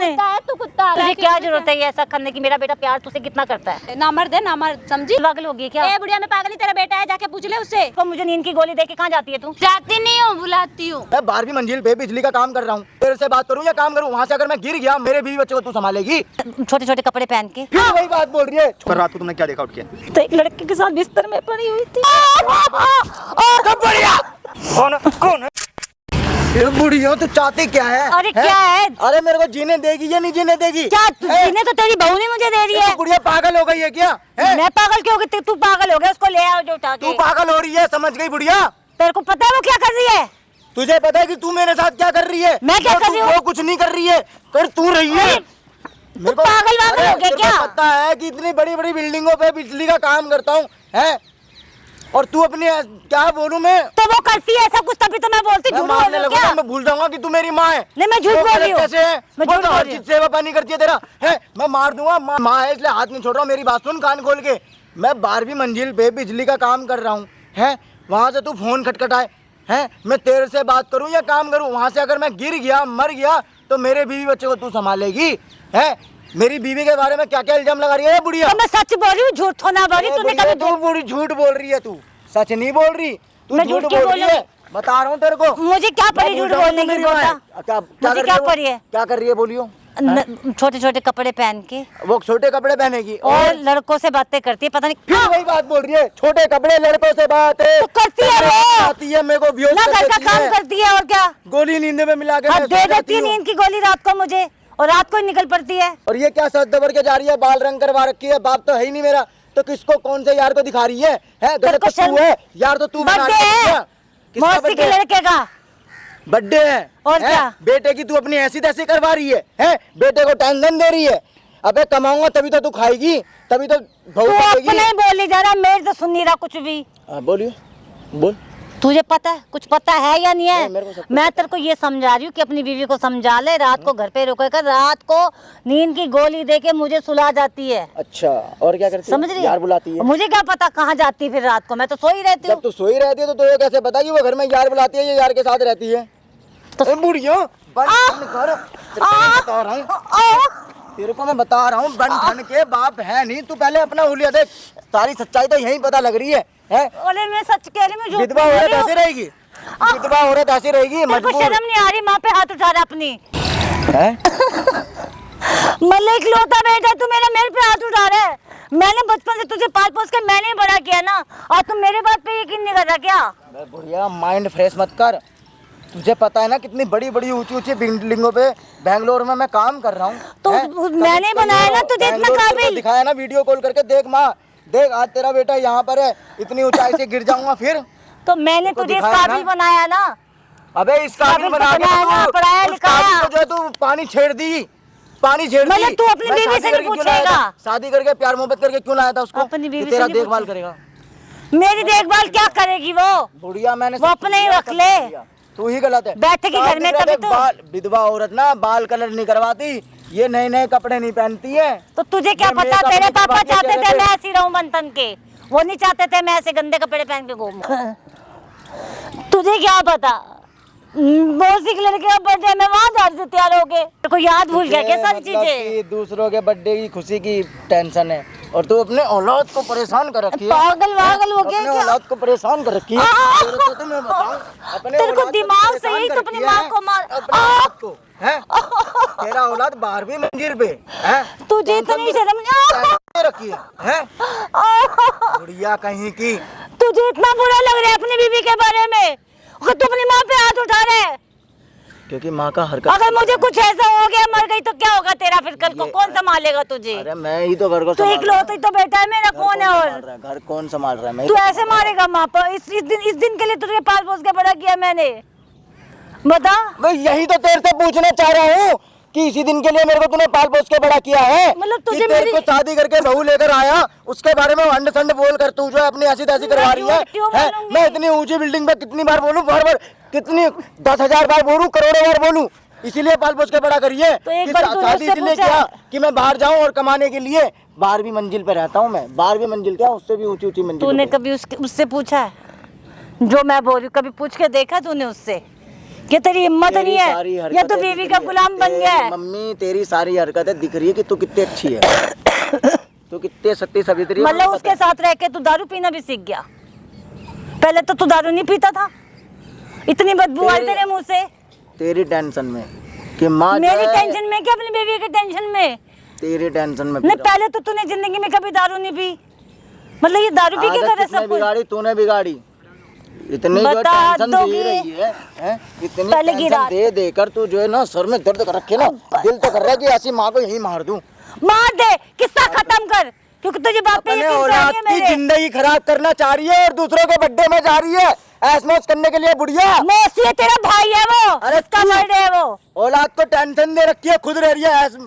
तुमने? तू कुत्ता तुझे क्या जरूरत है ये ऐसा करने की? मेरा बेटा प्यार तुझसे कितना करता है? ना मर्द है ना मर्द, समझी? पागल होगी क्या? ए बुढ़िया, मैं पागल नहीं, तेरा बेटा है, जाके पूछ ले उससे। तो मुझे नींद की गोली देके कहाँ जाती है तू? जाती नहीं हूँ, बुलाती हूँ। मैं 12वीं मंजिल पे बिजली का काम कर रहा हूँ, तेरे से बात करूँ या काम करूँ? वहाँ से अगर मैं गिर गया, मेरे बीवी बच्चे को तू संभालेगी? छोटे छोटे कपड़े पहन के फिर वही बात बोल रही है। पर रात को तुमने क्या देखा उठ के? तो एक लड़के के साथ बिस्तर में पड़ी हुई थी। कौन कौन है? ये बुढ़िया तू चाहती क्या है? अरे क्या है? अरे मेरे को जीने देगी या नहीं जीने देगी? क्या जीने तो तेरी बहू ने मुझे दे रही है। बुढ़िया पागल हो गई है क्या? मैं पागल क्यों हो गई? तू पागल हो गया, उसको ले आओ जो उठा के। तू पागल हो रही है, समझ गई बुढ़िया? तेरे को पता है वो क्या कर रही है? तुझे पता है कि तू मेरे साथ क्या कर रही है? मैं क्या कर रही हूँ? वो कुछ नहीं कर रही है, कर तू रही है। तू पागल वागल हो गया क्या? पता है कि इतनी बड़ी बड़ी बिल्डिंगों पे बिजली का काम करता हूँ, है? और तू अपनी क्या बोलूं मैं? तो वो करती है ऐसा कुछ, तभी तो मैं बोलती झूठ बोल रही हूँ क्या? मैं भूल जाऊंगा कि तू मेरी माँ है। नहीं, मैं झूठ बोल रही हूँ। कैसे है? मैं झूठ बोल हर रही चीज सेवा पानी करती है तेरा, है? मैं मार दूंगा। माँ है इसलिए हाथ नहीं छोड़ रहा हूँ, मेरी बात सुन कान खोल के। मैं 12वीं मंजिल पे बिजली का काम कर रहा हूँ, है? वहाँ से तू फोन खटखटाए, है? मैं तेरे से बात करूँ या काम करूँ? वहाँ से अगर मैं गिर गया, मर गया, तो मेरे बीवी बच्चे को तू संभालेगी, है? मेरी बीवी के बारे में क्या क्या इल्जाम लगा रही है बुढ़िया? तो मैं सच बोल रही हूँ, झूठ तो ना बोल रही। तूने कभी तू बुढ़ी झूठ बोल रही है, तू सच नहीं बोल रही, तू मैं झूठ झूठ बोल क्यों रही है। बता रहा हूँ तेरे को। मुझे क्या पड़ी झूठ बोलने की? बोलता मुझे क्या पड़ी है? क्या कर रही है बोलियो? छोटे छोटे कपड़े पहन के वो छोटे कपड़े पहनेगी और लड़कों से बातें करती है, पता नहीं फिर वही बात बोल रही है। छोटे कपड़े, लड़कों से बात है तो करती है वो। आती है, मेरे को बेहोश ना कर घर का देती काम है। करती है और क्या? गोली नींद में मिला के मैं दे सो जाती देती है हूँ। नींद की गोली रात को मुझे, और रात को ही निकल पड़ती है। और ये क्या सच दबर के जा रही है? बाल रंग करवा रखी है, बाप तो है ही नहीं मेरा, तो किसको कौन से यार को दिखा रही है? तेरे को तू है यार, तो तू बना बर्थडे रही है किसका मौसी के birthday है? लड़के का बर्थडे है और है? क्या? बेटे की तू अपनी ऐसी तैसी करवा रही है? बेटे को टेंशन दे रही है। अबे कमाऊंगा तभी तो तू खाएगी, तभी तो बहू तू खाएगी। अपने ही बोली जा रहा, मेरे तो सुन नहीं रहा कुछ भी। बोलियो, बोल। तुझे पता है, कुछ पता है या नहीं नहीं, मेरे को है? सब कुछ मैं तेरे को ये समझा रही हूँ कि अपनी बीवी को समझा ले, रात को घर पे रुके कर, रात को नींद की गोली दे के मुझे सुला जाती है। अच्छा, और क्या करती है? समझ रही है? यार बुलाती है। मुझे क्या पता कहाँ जाती है फिर रात को, मैं तो सोई रहती जब हूँ। तू सोई रहती है तो तुझे कैसे पता कि वो घर में यार बुलाती है, ये यार के साथ रहती है? तो बुढ़िया तेरे को मैं बता रहा हूँ, बन ठन के बाप है नहीं। तू पहले अपना हुलिया देख, सारी सच्चाई तो यही पता लग रही है? बोले मैं सच कह रही हूँ, झूठ विधवा नहीं कह औरत रही हूँ। ऐसी रहेगी, विधवा औरत ऐसी रहेगी, तेरे को मजबूर शर्म नहीं आ रही? माँ पे हाथ उठा रहा अपनी। है। मतलब इकलौता बेटा तू मेरे पे हाथ उठा रहा है। मैंने बचपन से तुझे पाल पोस के मैंने ही बड़ा किया ना, और तुम मेरे बात पे यकीन नहीं कर रहा क्या? बुढ़िया माइंड फ्रेश मत कर। तुझे पता है ना कितनी बड़ी बड़ी ऊंची ऊंची बिल्डिंगों पे बेंगलोर में मैं काम कर रहा हूँ। तो मैंने बनाया ना तुझे इतना काबिल। दिखाया ना वीडियो कॉल करके, देख माँ देख, आज तेरा बेटा यहाँ पर है, इतनी ऊंचाई से गिर जाऊंगा फिर। तो मैंने तुझे इस काबिल बनाया ना। अबे इस काबिल बना के पढ़ाया लिखाया जो है तू पानी छेड़ दी, पानी छेड़ दी। मतलब तू अपनी बीवी से नहीं पूछेगा? शादी करके प्यार मोहब्बत करके क्यों लाया था उसको? अपनी बीवी से तेरा नहीं देखभाल पूछेगा। करेगा। मेरी देखभाल क्या करेगी वो? बुढ़िया मैंने वो अपने ही रख ले। तू ही गलत है। बैठेगी घर में तभी तो। विधवा औरत ना बाल कलर नहीं करवाती, ये नए नए कपड़े नहीं पहनती है। तो तुझे क्या ये पता? मेकअप तेरे नहीं पापा करवाते चाहते थे चेहरे मैं पे। ऐसी रहूं बन तन के, वो नहीं चाहते थे मैं ऐसे गंदे कपड़े पहन के घूमूं। तुझे क्या पता? मौसी के लड़के का बर्थडे में वहाँ जा रही थी तैयार हो गए, तेरे को याद भूल गया क्या सारी चीजें? दूसरों के बर्थडे की खुशी की टेंशन है, और तू अपने औलाद को परेशान कर रखी है। पागल वागल हो गया अपने क्या? औलाद को परेशान कर रखी है। तेरे को तो मैं बताऊं, अपने तेरे को औलाद दिमाग परेशान से ही कर तो अपनी रखी माँ है। को मार। अपने औलाद को है? तेरा औलाद 12वीं मंजिल पे है, तुझे इतनी शर्म नहीं रखी है? बुढ़िया कहीं की। तुझे इतना बुरा लग रहा है अपनी बीवी के बारे में कि तू अपनी माँ पे हाथ उठा रहा है? क्योंकि माँ का हरकत। अगर मुझे कुछ ऐसा हो गया, मर गई, तो क्या होगा तेरा? फिर कल को कौन संभालेगा तुझे? अरे मैं ही तो घर को तू इकलौता ही तो बेटा है मेरा, कौन है और? घर कौन संभाल रहा है? मैं तू ऐसे मारेगा माँ पर? इस दिन के लिए तुझे पाल पोस के बड़ा किया मैंने, बता। मैं यही तो तेरे से पूछना चाह रहा हूँ कि इसी दिन के लिए मेरे को तूने पाल पोस के बड़ा किया है। मतलब तुझे कि तेरे को शादी करके बहू लेकर आया, उसके बारे में अंड संड बोल कर तू जो है अपनी ऐसी तैसी करवा रही है? मैं इतनी ऊंची बिल्डिंग पे कितनी बार बोलूं, बार कितनी 10,000 बार बोलूं, करोड़ों बार बोलूं, इसीलिए पाल पोस के बड़ा करिए। तो एक बार तूने शादी उससे इसलिए पूछा? किया कि मैं बाहर जाऊं और कमाने के लिए। 12वीं मंजिल पे रहता हूँ मैं, 12वीं मंजिल क्या, उससे भी ऊंची ऊंची मंजिल। तूने कभी उससे पूछा है जो मैं बोल रही हूँ? कभी पूछ के देखा तूने उससे कि तेरी हिम्मत नहीं है सारी या हरकतें तू दिख बीवी रही का है। गुलाम बन गया है? मम्मी तेरी सारी हरकतें दिख रही है कि तू कितनी अच्छी है। तू कितनी सत्ती सवित्री है, मतलब मुझे उसके पता साथ रह के तू दारू पीना भी सीख गया। पहले तो तू दारू नहीं पीता था, इतनी बदबू आई तेरे मुंह से। है। तेरी टेंशन में कि माँ जो मेरी है, टेंशन में क्या, अपनी बीवी की टेंशन में? तेरी टेंशन में नहीं, पहले तो तूने जिंदगी में कभी दारू नहीं पी, मतलब ये दारू पी के आदत करे किसने सब कुछ। बिगाड़ी? तूने बिगाड़ी। इतनी जो बता टेंशन दो दे कि- रही है इतनी पहले की टेंशन रात- दे देकर तू जो है ना सर में दर्द कर रखे ना, दिल तो कर रहा है कि ऐसी माँ को यही मार दूं। मार दे, किस्सा खत्म कर, क्योंकि तुझे बाप पे अपने यकीन औलाद नहीं है की मेरे। जिंदगी खराब करना चाह रही है और दूसरों के बर्थडे में जा रही है ऐश मौज करने के लिए। बुढ़िया मौसी है, तेरा भाई है वो, अरे उसका तू- बर्थडे है वो। औलाद को टेंशन दे रखी है, खुद रह रही है ऐश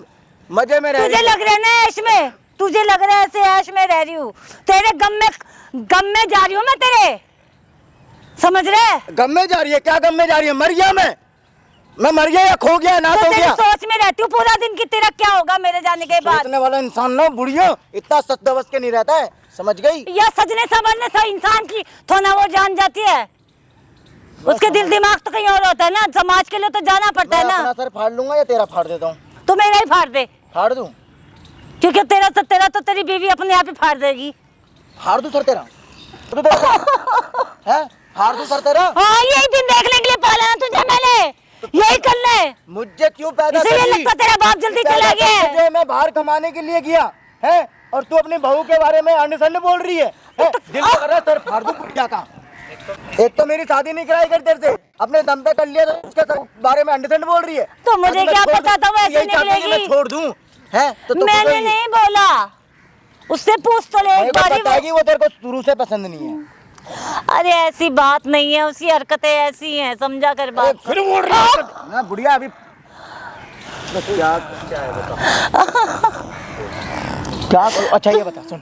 मजे में रह तुझे रही है। लग रहा है ना ऐश में, तुझे लग रहा है ऐसे ऐश में रह रही हूँ, तेरे गम में जा रही हूँ मैं तेरे, समझ रहे? गम में जा रही है? क्या गम में जा रही है? मर गया मैं मर गया या खो गया ना तो हो तेरी गया? सोच में रहती हूँ पूरा दिन कि तेरा क्या होगा मेरे जाने के बाद। सोचने वाला इंसान ना बुढ़िया इतना सच दबस के नहीं रहता है, समझ गई? या सजने समझने से इंसान की थोड़ा वो जान जाती है, उसके दिल दिमाग तो कहीं और होता है ना, समाज के लिए तो जाना पड़ता मैं है अपना ना। सर फाड़ लूंगा या तेरा फाड़ देता हूँ? तो मेरा ही फाड़ दे, फाड़ दूं? क्योंकि तेरा तो तेरी बीवी अपने आप ही फाड़ देगी। फाड़ दूं सर तेरा? तू तो है फाड़ दूं सर तेरा? हाँ, यही दिन देखने के लिए पाला ना तुझे मैंने, यही करना है। मुझे क्यों पैदा इसीलिए करी? लगता तेरा बाप जल्दी पैदा चला गया है। तुझे मैं बाहर कमाने के लिए किया है और तू अपनी बहू के बारे में अंडसंड बोल रही है? दिल तो कर रहा है सर फाड़ दूं बुढ़िया का। एक तो मेरी शादी नहीं कराई कर तेरे से, अपने दम पे कर लिया, तो उसके बारे में अंडसंड बोल रही है। तो मुझे अब मैं क्या छोड़ पता दूं? था वो ऐसे यही चाहती है कि मैं निकलेगी। छोड़ दूं है तो तू मैंने खुद ही- नहीं बोला, उससे पूछ तो ले मेरे एक को बारी पता है कि वो तेरे को शुरू से पसंद नहीं है। अरे ऐसी बात नहीं है, उसकी हरकतें ऐसी हैं, समझा कर अरे बात। फिर बोल रही है ना बुढ़िया अभी तो क्या है बता क्या करूं? अच्छा ये बता, सुन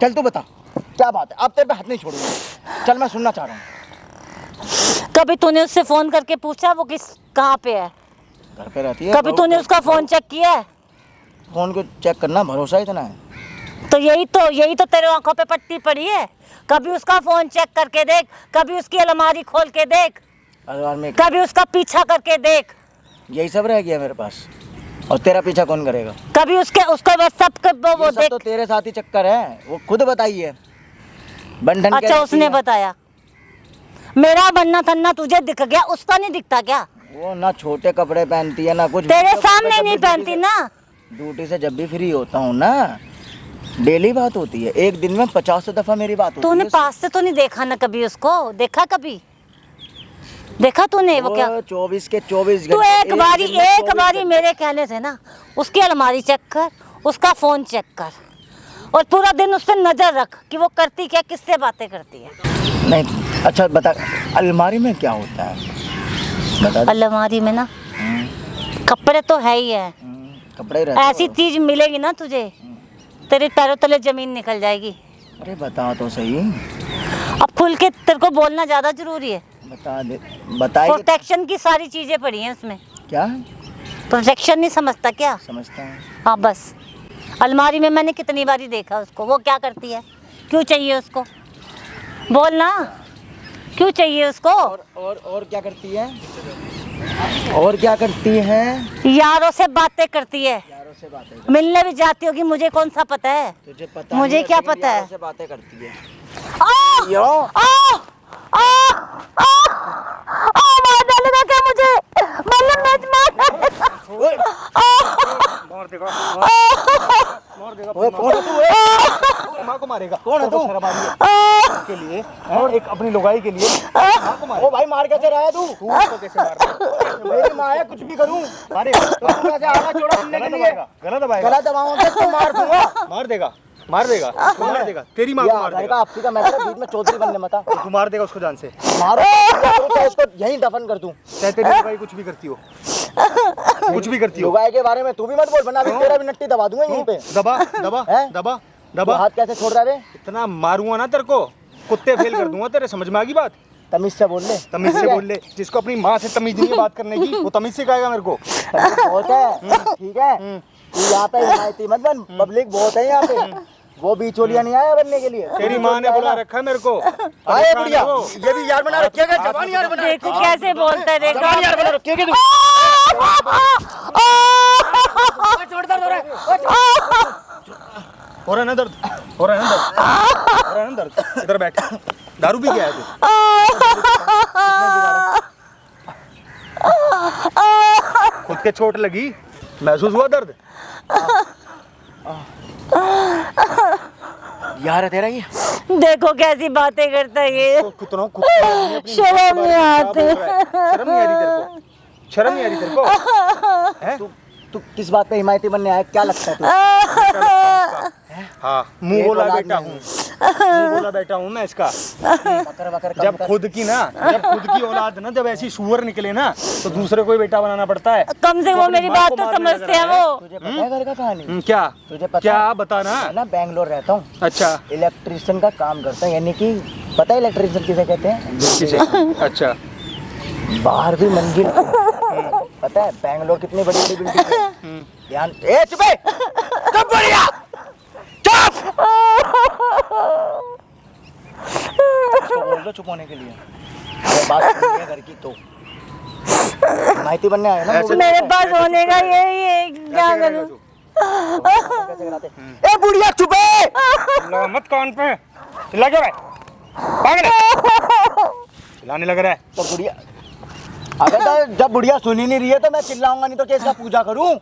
चल तू बता क्या बात है? अब तेरे पे हाथ नहीं छोड़ूंगा, चल मैं सुनना चाह रहा हूँ। कभी तूने उससे फोन करके पूछा वो कहाँ पे है? घर पे रहती है? कभी तूने उसका फोन चेक किया है? फोन को चेक करना भरोसा इतना है? तो यही तो तेरे आंखों पे पट्टी पड़ी है। कभी उसका फोन चेक करके देख, कभी उसकी अलमारी खोल के देख, अरे में कभी उसका पीछा करके देख, यही सब रह गया मेरे पास और तेरा पीछा कौन करेगा? कभी उसके व्हाट्सएप के वो ये सब देख। तो तेरे साथ ही चक्कर है, वो खुद बताइए बंधन के अच्छा रहती उसने है। बताया? मेरा बनना थन्ना तुझे दिख गया, उसका नहीं दिखता क्या? वो ना छोटे कपड़े पहनती है ना कुछ। तेरे तो सामने जब नहीं भी पहनती ना। ड्यूटी से जब भी फ्री होता हूँ ना, डेली बात होती है, एक दिन में 50 दफा मेरी बात होती तूने है। पास से तो नहीं देखा ना कभी उसको? देखा कभी? देखा तूने वो क्या? 24 के 24 तू घंटे, एक बारी दिन में 24 घंटे। मेरे कहने से ना उसकी अलमारी चेक कर, उसका फोन चेक कर और पूरा दिन उस पर नजर रख कि वो करती क्या, किससे बातें करती है। नहीं अच्छा बता, अलमारी में क्या होता है बता दे। अलमारी में ना कपड़े तो है ही है, कपड़े रहते ऐसी हो। चीज मिलेगी ना तुझे, तेरे पैरों तले जमीन निकल जाएगी। अरे बता तो सही, अब खुल के तेरे को बोलना ज्यादा जरूरी है। बता दे, बताइए प्रोटेक्शन की सारी चीजें पड़ी हैं उसमें। क्या प्रोटेक्शन नहीं समझता क्या? समझता है? हाँ बस, अलमारी में मैंने कितनी बारी देखा उसको, वो क्या करती है, क्यों चाहिए उसको, बोल ना, क्यों चाहिए उसको? और क्या करती है? और क्या करती है? यारों से बातें करती है, यारों से बातें करती मिलने भी जाती होगी, मुझे कौन सा पता है? है। तुझे पता मुझे नहीं है, क्या लेकिन पता है? यारों से बातें करती है। आ! यो आ! आ! आ! आ! मार डालेगा क्या मुझे? मतलब मैं ओए, मार देगा मार देगा ओए, कौन है तू? ओए, माँ को मारेगा। कौन है तू? शराबादी है। के लिए और एक अपनी लुगाई के लिए माँ को मारेगा। ओ भाई मार कैसे रहा है तू? तू उसको कैसे मार रहा है? मेरी माँ है, कुछ भी करूं मारे तो तू कैसे आना चौड़ा सुनने के लिए? गला दबाएगा गला दबाऊंगा तो मार दूंगा। मार देगा उसको मार देगा, तेरी माँ को मार का देगा। आपसी का मैटर है, बीच में चौधरी बनने मता तू मार देगा उसको जान से, मारो तो इसको यहीं दफन कर दूं। चाहे तेरी लुगाई कुछ भी करती हो, कुछ भी करती हो। लुगाई के बारे में तू भी मत बोल, वरना अभी तेरा भी नट्टी दबा दूंगा यहीं पे। दबा दबा हैं? दबा तू दबा, हाथ कैसे छोड़ रहा है? इतना मारूंगा ना तेरे को, कुत्ते फेल कर दूंगा तेरे। समझ में आ गई बात? तमीज से बोल ले। तमीज से बोल ले। जिसको अपनी माँ से तमीज नहीं है बात करने की, वो तमीज सिखाएगा मेरे को। बहुत है, ठीक है। तू यहाँ पे हिमायती मत बन, पब्लिक बहुत है यहाँ पे। वो बिचौलिया नहीं आया बनने के लिए। तेरी माँ ने बुला रखा है मेरे को। आए बुढ़िया, ये भी यार बना रखिएगा, जवान यार बना देखो कैसे बोलता है, देखो जवान यार बना रखिएगा तू। छोड़ दर्द हो रहा है। हो रहा है ना दर्द, हो रहा है ना दर्द, हो रहा है ना दर्द। इधर बैठ, दारू पी के आया तू? खुद के चोट लगी, महसूस हुआ दर्द? यार है तेरा ये। देखो कैसी बातें करता है ये। कितना शर्म नहीं आती। शर्म नहीं आ रही तेरे को? शर्म नहीं आ रही तेरे को? हैं? तू किस बात पे हिमायती बनने आया, क्या लगता है तू? हाँ, मुंह बोला बेटा हूँ, मुंह बोला बेटा हूँ मैं इसका। बकर बकर कम जब कर। खुद की ना, जब खुद की औलाद ना, जब ऐसी सुअर निकले ना, तो दूसरे को ही बेटा बनाना पड़ता है। कम से तो वो अपनी मेरी माँ बात को तो मारने समझते लग हैं रहा है। वो। तुझे पता है घर का कहानी? क्या? तुझे पता क्या है? बताना? मैं ना बैंगलोर रहता हूँ, अच्छा इलेक्ट्रिशियन का काम करता हूँ, यानी कि पता है इलेक्ट्रिशियन किसे कहते हैं? किसे? अच्छा 12वीं मंजिल पे। पता है बैंगलोर कितनी बड़ी बड़ी बिल्डिंग है? ध्यान, ए चुप है, चुप बढ़िया, चुप। इसको बोल दो चुप होने के लिए। अगर बात सुनिए घर की तो माहिती बनने आए ना। ऐसे मेरे पास होने का यही है, क्या करूं? कैसे कराते? ए बुढ़िया चुप है। चिल्ला मत कान पे, चिल्ला क्यों रहा है? भाग ले। चिल्लाने लग रहा है। तो बुढ़िया, अगर तो जब बुढ़िया सुन ही नहीं रही है तो मैं चिल्लाऊंगा नहीं तो कैसे पूजा करूं?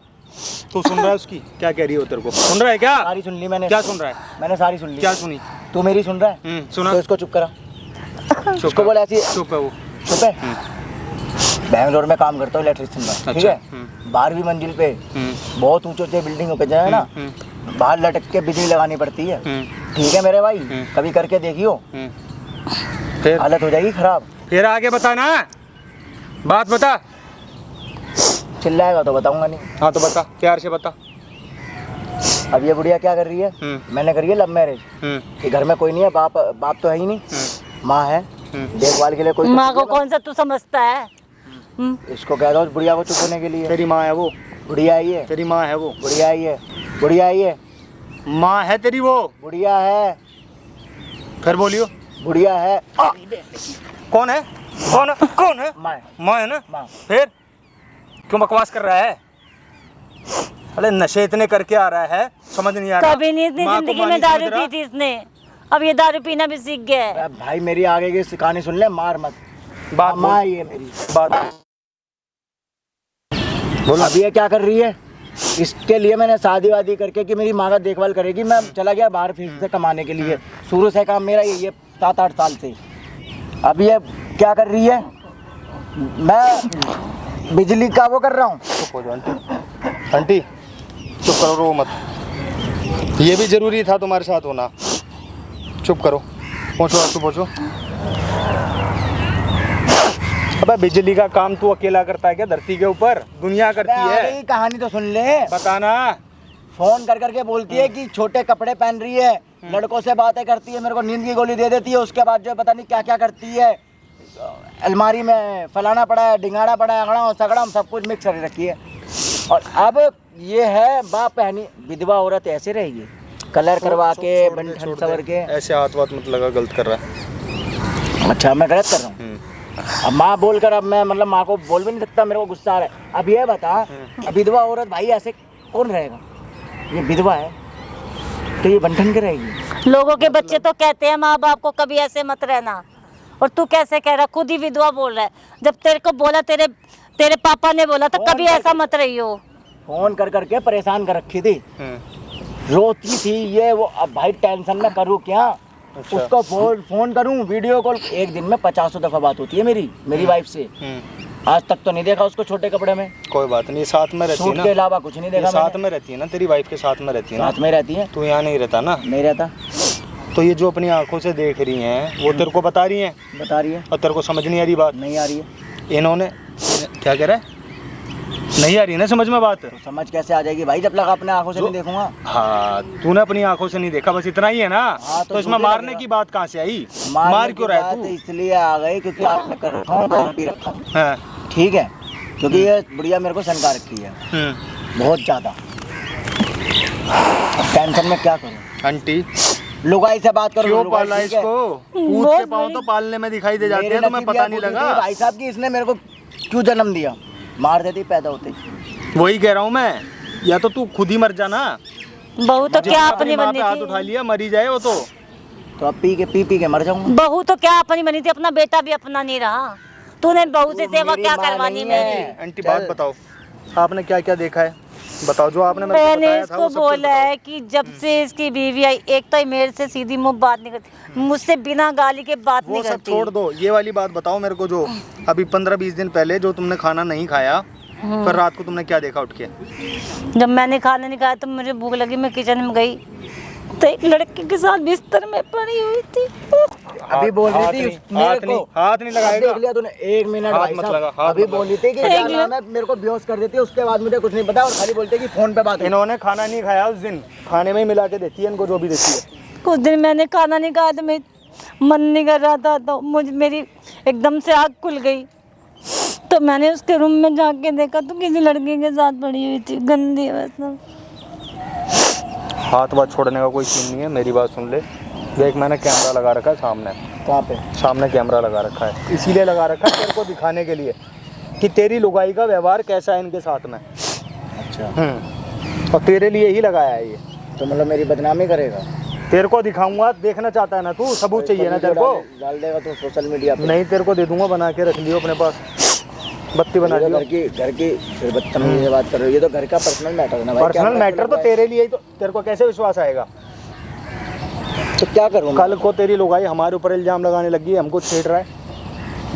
तू सुन रहा है उसकी? क्या कह रही है वो तेरे को? सुन रहा है क्या? सारी सुन ली मैंने। क्या सुन रहा है? मैंने सारी सुन ली। क्या सुनी? तू मेरी सुन रहा है? सुना। तो इसको चुप करा। चुप उसको बोला ऐसी चुप है वो। चुप है। बैंगलोर में काम करता हूँ इलेक्ट्रिशियन में, ठीक अच्छा, है? 12वीं मंजिल पे बहुत ऊंचे ऊंचे बिल्डिंगों पे जाए ना, बाहर लटक के बिजली लगानी पड़ती है। ठीक है मेरे भाई, कभी करके देखियो, फिर हालत हो जाएगी खराब। फिर आगे बता ना, बात बता। चिल्लाएगा तो बताऊंगा नहीं। हाँ तो बता, प्यार से बता। अब ये बुढ़िया क्या कर रही है? मैंने करी है लव मैरिज, कि घर में कोई नहीं है, बाप तो है ही नहीं, माँ है, देखभाल के लिए कोई माँ को कौन सा तू समझता है? इसको कह दो बुढ़िया को चुप होने के लिए। तेरी माँ है वो? बुढ़िया आई है, तेरी माँ है वो? बुढ़िया आई है, बुढ़िया आई है, माँ है तेरी वो? बुढ़िया है, फिर बोलियो। बुढ़िया है। कौन है? कौन है? कौन है? माँ है। माँ है ना? माँ। फिर क्यों बकवास कर रहा है? अरे नशे इतने करके आ रहा है, समझ नहीं आ रहा। कभी नहीं इतनी माँ को जिंदगी माँ में नहीं दारू समझ रहा? पी थी इसने, अब ये दारू पीना भी सीख गया है। अरे भाई मेरी आगे की कहानी सुन ले, मार मत। बात माँ बोल। आई है मेरी। बात बोल। अब ये क्या कर रही है? इसके लिए मैंने शादी वादी करके कि मेरी माँ का देखभाल करेगी, मैं चला गया बाहर फिर से कमाने के लिए। शुरू से काम मेरा ये 7-8 साल से। अब ये क्या कर रही है? मैं बिजली का वो कर रहा हूँ। चुप हो जाओ आंटी। आंटी चुप करो, रो मत। ये भी जरूरी था तुम्हारे साथ होना। चुप करो, पहुँचो आंसू, पहुँचो। अबे बिजली का काम तू अकेला करता है क्या धरती के ऊपर? दुनिया करती आगे है। की कहानी तो सुन ले। बताना। फोन कर करके बोलती है कि छोटे कपड़े पहन रही है, लड़कों से बातें करती है, मेरे को नींद की गोली दे देती है, उसके बाद जो पता नहीं क्या क्या करती है। अलमारी में फलाना पड़ा है, डिंगाड़ा पड़ा है, अगड़ा सगड़ा सब कुछ मिक्स कर रखी है। और अब ये है बाप पहनी विधवा औरत ऐसे रहेगी, कलर करवा के बंठन सवर के। ऐसे हाथ वाथ मत लगा, गलत कर रहा है। अच्छा मैं गलत कर रहा हूँ? अब माँ बोलकर अब मैं मतलब माँ को बोल भी नहीं सकता, मेरे को गुस्सा आ रहा है। अब ये बता, अब विधवा औरत भाई ऐसे कौन रहेगा? ये विधवा है तो ये बंठन के रहेगी। लोगों के बच्चे तो कहते हैं माँ बाप को कभी ऐसे मत रहना, और तू कैसे कह रहा? खुद ही विधवा बोल रहा है, जब तेरे को बोला तेरे पापा ने बोला तो कभी ऐसा मत रही हो। फोन कर करके परेशान कर रखी थी, रोती थी ये वो। अब भाई टेंशन में करूँ क्या? अच्छा। उसको फोन करूँ, वीडियो कॉल, एक दिन में 50 दफा बात होती है मेरी वाइफ से। आज तक तो नहीं देखा उसको छोटे कपड़े में। कोई बात नहीं, साथ में रहती है सूट ना। के अलावा कुछ नहीं देखा साथ मैंने। में रहती है ना, तेरी वाइफ के साथ में रहती है ना। साथ में रहती है। तू यहाँ नहीं रहता ना। नहीं रहता। तो ये जो अपनी आंखों से देख रही हैं वो तेरे को बता रही हैं, बता रही है। और तेरे को समझ नहीं आ रही बात? नहीं आ रही है। इन्होंने क्या कह रहा है? नहीं आ रही ना समझ में बात? तो समझ कैसे आ जाएगी भाई जब तक अपने आंखों से नहीं देखूंगा। हाँ, तूने अपनी आंखों से नहीं देखा, बस इतना ही है ना। हाँ, तो इसमें झूठे मारने लगेगा। की बात कहाँ से आई? मारने मार की क्यों रहा है बात तू? इसलिए आ गई क्योंकि आपने कर रखा हूँ, काम भी रखा हूँ। हाँ, ठीक है, क्योंकि ये बुढ़िया मेरे को शंका रखी है बहुत ज्यादा। अब टेंशन में क्या करूँ? आंटी लुगाई से बात करो। क्यों लुगाई, पाला ठीक है? इसको? पूछ के पाओ तो पालने में दिखाई दे जाते मेरे हैं, तुम्हें नसीब पता यह नहीं पूछी लगा? थी भाई साहब की इसने मेरे को क्यों जन्म दिया, मार देती पैदा होते ही। वही कह रहा हूँ मैं, या तो तू खुद ही मर जाना। बहू तो क्या अपनी माँ बननी पे हाथ उठा थी, लिया, मरी जाए वो तो। अब पी के मर जाऊंगा। बहू तो क्या अपनी बनी थी, अपना बेटा भी अपना नहीं रहा। तूने बहू से तू सेवा मेरी क्या माँ करवानी नहीं है। मेरी? आंटी चल। बात बताओ, आपने क्या क्या देखा है? बताओ जो आपने मेरे को मैंने बताया था, इसको वो सब कुछ बोला बताओ। है कि जब से इसकी बीवी आई, एक तो ये मेरे से सीधी मुंह बात नहीं करती, मुझसे बिना गाली के बात वो नहीं सब करती। छोड़ दो, ये वाली बात बताओ मेरे को। जो अभी 15-20 दिन पहले जो तुमने खाना नहीं खाया, फिर रात को तुमने क्या देखा उठ के? जब मैंने खाना नहीं खाया तो मुझे भूख लगी, मैं किचन में गई तो एक लड़के के साथ बिस्तर में पड़ी हुई थी। अभी बोल रही थी मेरे को, हाथ नहीं लगाएगा। देख लिया तूने, 1 मिनट हाथ भाई मत साहब। लगा, हाथ अभी मत लगा। बोल रही थी कि क्या नाम है, मेरे को बेहोश कर देती है, उसके बाद मुझे कुछ नहीं पता और खाली बोलते कि फोन पे बात है। इन्होंने खाना नहीं खाया उस दिन, खाने में ही मिला के देती है इनको जो भी देती है। कुछ दिन मैंने खाना नहीं खाया तो मैं मन नहीं कर रहा था, तो मेरी एकदम से आँख खुल गई। तो मैंने उसके रूम में जाके देखा तो किसी लड़के के साथ पड़ी हुई थी, गंदी मतलब। हाथ बात छोड़ने का कोई सीन नहीं है, मेरी बात सुन ले। देख मैंने कैमरा लगा रखा है सामने, कहाँ पे? सामने कैमरा लगा रखा है, इसीलिए लगा रखा है तेरे को दिखाने के लिए कि तेरी लुगाई का व्यवहार कैसा है इनके साथ में। अच्छा, और तेरे लिए ही लगाया है ये। तो मतलब मेरी बदनामी करेगा? तेरे को दिखाऊंगा, देखना चाहता है ना तू, सबूत चाहिए ना तेरे को? डाल देगा तू सोशल मीडिया पे? नहीं, तेरे को दे दूंगा, बना के रख लियो अपने पास, बत्ती बना लियो। घर की फिर बदतमीजी से बात कर रहे हो, ये तो घर का पर्सनल मैटर है ना भाई। पर्सनल मैटर तो तेरे लिए ही, तो तेरे को कैसे विश्वास आएगा? तो क्या करूँ? कल को तेरी लुगाई हमारे ऊपर इल्जाम लगाने लगी है, हमको छेड़ रहा है।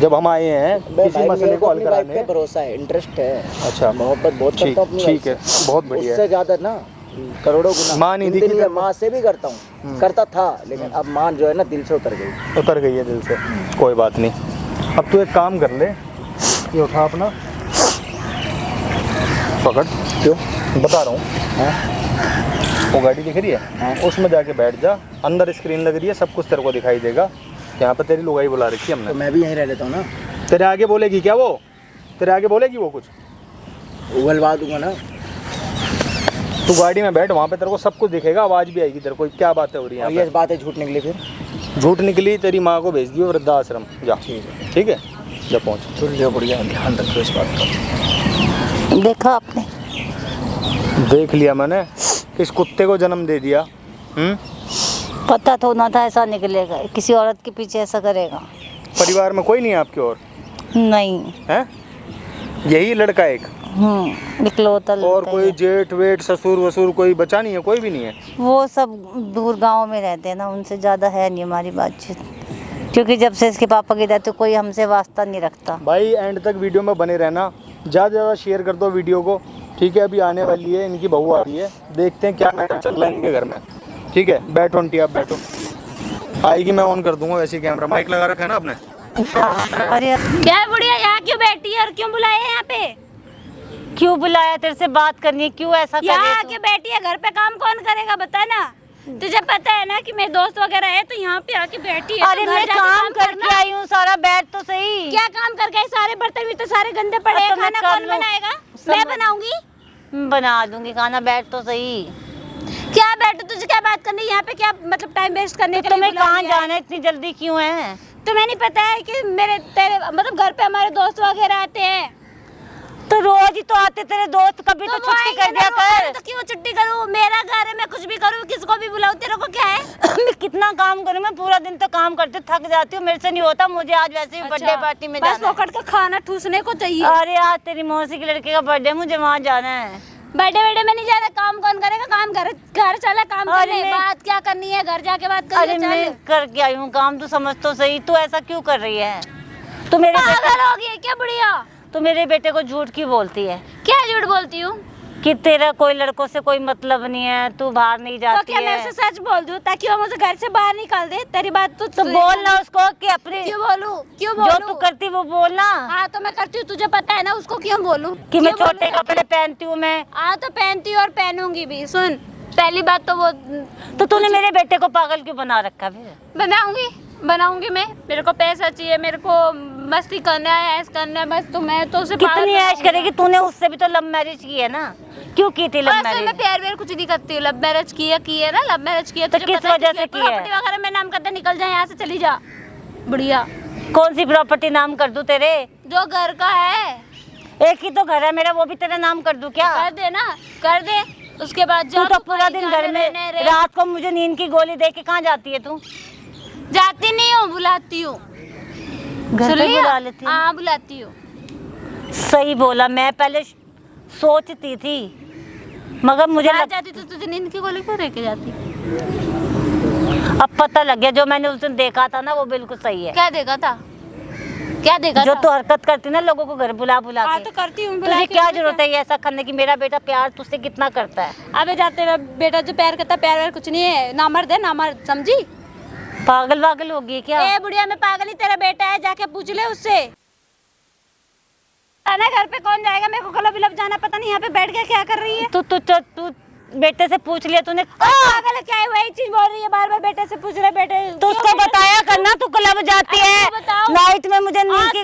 जब हम आए हैं किसी मसले को हल कराने। भरोसा है, इंटरेस्ट है, अच्छा, मोहब्बत बहुत करता हूँ अपनी ठीक है, वाइफ से। बहुत बढ़िया उससे है। ज्यादा ना करोड़ों गुना माँ नहीं दिखी तेरे को? माँ से भी करता हूँ, करता था, लेकिन अब माँ जो है ना दिल से उतर गई। उतर गई है दिल से, कोई बात नहीं। अब तू एक काम कर ले, ये उठा अपना, पकड़। क्यों? बता रहा हूँ, हाँ? वो गाड़ी दिख रही है, उसमें जाके बैठ जा, अंदर स्क्रीन लग रही है, सब कुछ तेरे को दिखाई देगा। यहाँ पे तेरी लुगाई बुला रखी है तो हमने। मैं भी यहीं रह लेता हूँ ना। तेरे आगे बोलेगी क्या वो? तेरे आगे बोलेगी वो कुछ? उगलवा दूंगा ना। तू गाड़ी में बैठ, वहाँ पे तेरे को सब कुछ दिखेगा, आवाज़ भी आएगी तेरे को, क्या बातें हो रही और हैं ये बातें झूठ निकली फिर? झूठ निकली, तेरी माँ को भेज दियो वृद्धाश्रम, जा। ठीक है, जा पहुँच। सुन लियो, बढ़िया ध्यान रखो इस बात का। देखा आपने? देख लिया मैंने, किस कुत्ते को जन्म दे दिया। पता तो ना था ऐसा निकलेगा, किसी औरत के पीछे ऐसा करेगा। परिवार में कोई नहीं है आपके और? नहीं। हैं? यही लड़का एक? इकलौता और लड़का कोई है। जेठ वेठ ससुर वसुर कोई बचा नहीं है? कोई भी नहीं है? वो सब दूर गांव में रहते हैं ना, उनसे ज़्यादा है नहीं हमारी बातचीत, क्योंकि जब से इसके पापा की डेथ हुई कोई हमसे वास्ता नहीं रखता। भाई एंड तक वीडियो में बने रहना, ज़्यादा ज़्यादा शेयर कर दो वीडियो को, ठीक है? अभी आने वाली है, इनकी बहू आ रही है, देखते हैं क्या मैटर चल रहा है इनके घर में। ठीक है, बैठो आंटी, आप बैठो, आएगी मैं ऑन कर दूंगा वैसे ही कैमरा। माइक लगा रखा है ना आपने? अरे क्या है बुढ़िया, यहाँ क्यों बैठी है और क्यों बुलाया है यहाँ पे? क्यों बुलाया? तेरे से बात करनी है, क्यों ऐसा कर यहाँ रही है आके बैठी है, घर पे काम कौन करेगा बता ना? तुझे पता है ना कि मेरे दोस्त वगैरह है, तो यहाँ पे आके बैठी है। अरे तो घर मैं जाके काम करके करना। आई हूँ, सारा बैठ तो सही। क्या काम करके आई? सारे बर्तन भी तो सारे गंदे पड़े हैं, तो मैं खाना कर कौन लूं। बनाएगा? सब- मैं बनाऊंगी। बना दूंगी खाना, बैठ तो सही। क्या बैठो, तुझे क्या बात करनी है यहाँ पे? क्या मतलब टाइम वेस्ट करने के लिए तुम्हें बुला कहाँ लिया है? जाना है, इतनी जल्दी क्यों है? तुम्हें नहीं पता है कि मेरे तेरे मतलब घर पे हमारे दोस्त वगैरह आते हैं? तो रोज ही तो आते तेरे दोस्त, कभी तो वो छुट्टी आएंगे कर ना, दिया वो आएंगे कर। तो क्यों छुट्टी करूँ? मेरा घर है, मैं कुछ भी करूँ, किसको भी बुलाऊं, तेरे को क्या है? मैं कितना काम करूँ, मैं पूरा दिन तो काम करती हूँ, थक जाती हूँ, मेरे से नहीं होता। मुझे आज वैसे भी बर्थडे पार्टी में बस जाना है। पकड़ का खाना ठूसने को चाहिए। अरे आज तेरी मौसी के लड़के का बर्थडे, मुझे वहाँ जाना है। बर्थडे में नहीं जाना, काम कौन करेगा? काम घर घर चला काम अरे करने, मैं- बात क्या करनी है? घर जाके बात अरे करिए। मैं चल करके आई हूँ काम, तू समझ तो सही। तू ऐसा क्यों कर रही है? तू मेरे पागल हो गई है क्या बुढ़िया? तू मेरे बेटे को झूठ क्यों बोलती है क्या झूठ बोलती हूँ? कि तेरा कोई लड़कों से कोई मतलब नहीं है, तू बाहर नहीं तो जाती क्या मैं है? उसे सच बोल दूँ ताकि वो मुझे घर से बाहर निकाल दे? तेरी बात तो बोल ना उसको कि अपने क्यों बोलूं? क्यों जो बोलूं? तू करती वो बोलना, हाँ तो मैं करती हूँ, तुझे पता है ना, उसको क्यों बोलूं? कि मैं क्यों छोटे बोलूं? कपड़े पहनती हूँ मैं। हाँ तो पहनती हूँ और पहनूंगी भी। सुन, पहली बात तो वो तो तूने मेरे बेटे को पागल क्यों बना रखा फिर? बनाऊंगी मैं। मेरे को पैसा चाहिए, मेरे को मस्ती करना है, ऐश करना है, बस तो मैं तो उसे कितनी ऐश करेगी? तूने उससे भी तो लव मैरिज की है ना, क्यों की थी लव मैं मैरिज? प्यार व्यार कुछ नहीं करती हूँ। लव मैरिज की है ना, लव मैरिज की है तो किस वजह से की है? प्रॉपर्टी वगैरह में नाम करते निकल जाए यहाँ से, चली जा बुढ़िया। कौन सी प्रॉपर्टी नाम कर दूं तेरे? जो घर का है, एक ही तो घर है मेरा, वो भी तेरा नाम कर दूं क्या? कर दे ना, कर दे। उसके बाद तू जा, तो पूरा कहीं दिन जाने घर में, रहने रे। रात को मुझे नींद की गोली दे के कहाँ जाती है तू? जाती नहीं हूँ, बुलाती हूँ। घर सुन पे लिया? बुला लेती है। हाँ बुलाती हूँ। सही बोला, मैं पहले सोचती थी मगर मुझे आ जाती तो तुझे नींद की गोली क्यों लेके जाती? अब पता लग गया, जो मैंने उस दिन देखा था ना वो बिल्कुल सही है। क्या देखा था? क्या देखा जो था? तू हरकत करती ना लोगों को घर बुला बुला हाँ के, तो करती हूँ, बुला तुझे के। क्या जरूरत है ये ऐसा करने की? मेरा बेटा प्यार तुझसे कितना करता है। अबे जाते हुए बेटा जो प्यार करता, प्यार व्यार कुछ नहीं है, ना मर्द है ना मर्द, समझी? पागल वागल होगी क्या? ए बुढ़िया, मैं पागल ही, तेरा बेटा है, जाके पूछ ले उससे। आना घर पे कौन जाएगा? मेरे को क्लब विलब जाना, पता नहीं यहाँ पे बैठ के क्या कर रही है। तू बेटे से पूछ लिया तूने? पागल है क्या है? वही चीज बोल रही है, बार बार बेटे से पूछ रहे, बेटे तो उसको बताया करना तू क्लब जाती अरे है तू बताओ। नाइट में, मुझे नींद की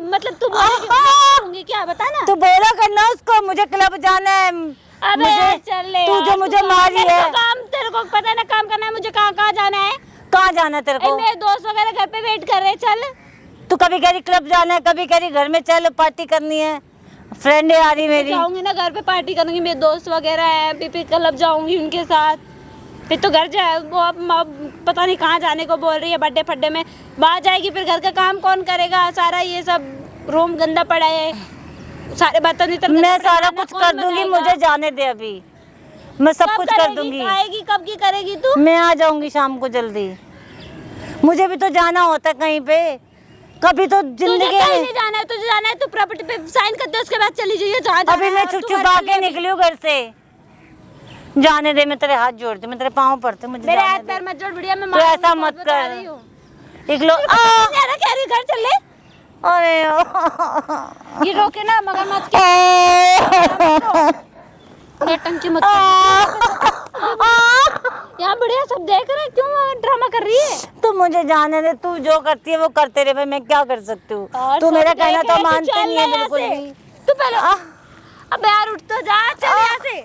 मतलब तू बोलेगी क्या? बता ना। तू बोला करना उसको मुझे क्लब जाना है। अबे चल ले तू यार, जो मुझे मारी मेरे है। को काम, तेरे को पता है ना काम करना है मुझे, कहाँ कहाँ जाना है। कहाँ जाना है तेरे को? मेरे दोस्त वगैरह घर पे वेट कर रहे हैं, चल। तू कभी कह रही क्लब जाना है, कभी कह रही घर में चल पार्टी करनी है, फ्रेंड है आ रही मेरी। जाऊंगी ना घर पे, पार्टी करूंगी, मेरे दोस्त वगैरह हैं, पीपी क्लब जाऊंगी उनके साथ। फिर तो घर जाए वो, अब पता नहीं कहाँ जाने को बोल रही है, बर्थडे फड्डे में बाहर जाएगी, फिर घर का काम कौन करेगा? सारा ये सब रूम गंदा पड़ा है, सारे बर्तन मैं सारा कुछ कर दूंगी, मुझे जाने दे अभी, मैं सब कुछ कर दूंगी। आएगी कब की करेगी तू? मैं आ जाऊंगी शाम को जल्दी, मुझे भी तो जाना होता है कहीं पे, कभी तो तुझे जिंदगी कहीं में। नहीं जाना है, तुझे जाना है तो प्रॉपर्टी पे साइन कर दे, उसके बाद चली जाइए जहाँ जाना अभी है, मैं और छुप तू घर छुपा चली के जा। निकली हूँ घर से, जाने दे, मैं तेरे हाथ जोड़ती हूँ, मैं तेरे पाँव पड़ते मुझे मेरे जाने हाथ दे। पैर मत जोड़ बुढ़िया, मैं तो ऐसा मारूंगी, मत बहुत बता कर। रही हूँ। निकलो कह रही घर चल ले, अरे ये रोके ना मगरमच्छ की टंकी मत यहाँ बढ़िया सब देख रहे हैं, क्यों ड्रामा कर रही है? तू मुझे जाने दे, तू जो करती है वो करते रहे भाई, मैं क्या कर सकती हूँ? और तू सब मेरा देख कहना रहे तो हैं, तू मानते चल नहीं है ना यहाँ बिल्कुल से। भी। तू पहले अब यार उठ तो जा, चल यहाँ से।